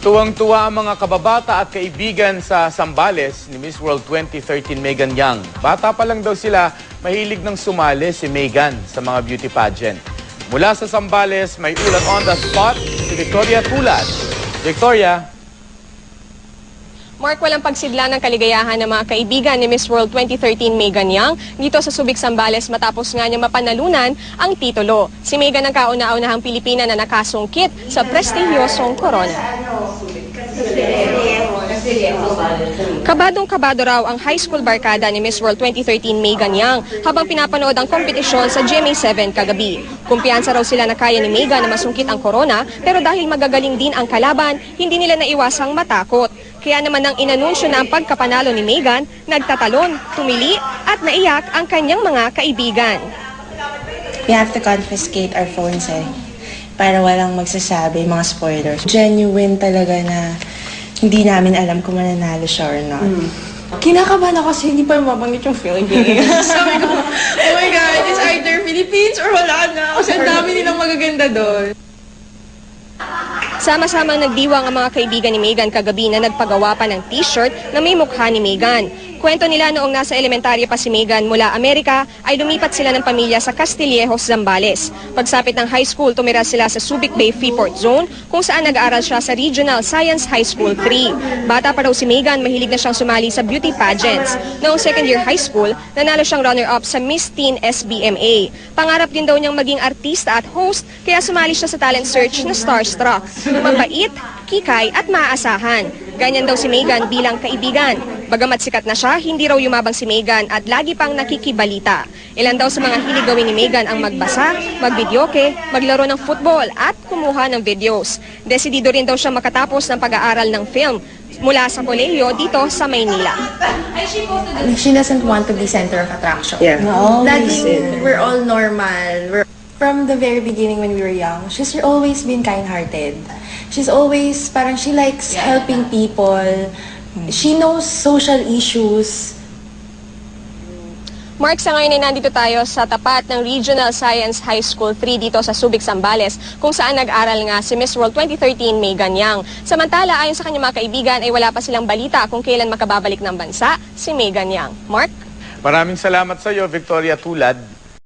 Tuwang-tuwa ang mga kababata at kaibigan sa Zambales ni Miss World 2013 Megan Yang. Bata pa lang daw sila, mahilig ng sumali si Megan sa mga beauty pageant. Mula sa Zambales, may ulat on the spot si Victoria Tulad. Victoria. Mark, walang pagsidla ng kaligayahan ng mga kaibigan ni Miss World 2013 Megan Yang dito sa Subic, Zambales matapos nga niya mapanalunan ang titulo. Si Megan ang kauna-unahang Pilipina na nakasungkit sa prestihiyosong corona. Kabadong-kabado raw ang high school barkada ni Miss World 2013 Megan Yang habang pinapanood ang kompetisyon sa GMA7 kagabi. Kumpiyansa raw sila na kaya ni Megan na masungkit ang corona, pero dahil magagaling din ang kalaban, hindi nila naiwasang matakot. Kaya naman nang inanunsyo na ang pagkapanalo ni Megan, nagtatalon, tumili at naiyak ang kanyang mga kaibigan. We have to confiscate our phones para walang magsasabi, mga spoilers. Genuine talaga na hindi namin alam kung mananalo siya or not. Kinakabahan ako kasi hindi pa mabanggit yung Philippines. Sabi ko, oh my God, it's either Philippines or wala na. Kasi ang dami nilang magaganda doon. Sama-sama nagdiwang ang mga kaibigan ni Megan kagabi na nagpagawa pa ng t-shirt na may mukha ni Megan. Kwento nila noong nasa elementarya pa si Megan mula Amerika ay lumipat sila ng pamilya sa Castillejos, Zambales. Pagsapit ng high school, tumira sila sa Subic Bay Freeport Zone kung saan nag-aaral siya sa Regional Science High School 3. Bata pa raw si Megan, mahilig na siyang sumali sa beauty pageants. Noong second year high school, nanalo siyang runner-up sa Miss Teen SBMA. Pangarap din daw niyang maging artista at host, kaya sumali siya sa talent search na Starstruck. Mabait, kikay at maaasahan. Ganyan daw si Megan bilang kaibigan. Bagamat sikat na siya, hindi raw yumabang si Megan at lagi pang nakikibalita. Ilan daw sa mga hilig gawin ni Megan ang magbasa, magbidyoke, maglaro ng football at kumuha ng videos. Desidido rin daw siya makatapos ng pag-aaral ng film mula sa kolehiyo dito sa Maynila. She doesn't want to be center of attraction. Yeah. Laging, we're all normal. From the very beginning when we were young, she's always been kind-hearted. She's always, parang she likes helping people. She knows social issues. Mark, sa ngayon ay nandito tayo sa tapat ng Regional Science High School 3 dito sa Subic, Zambales, kung saan nag-aral nga si Miss World 2013 Megan Yang. Samantala, ayon sa kanyang mga kaibigan, ay wala pa silang balita kung kailan makababalik ng bansa si Megan Yang. Mark? Maraming salamat sa iyo, Victoria Tulad.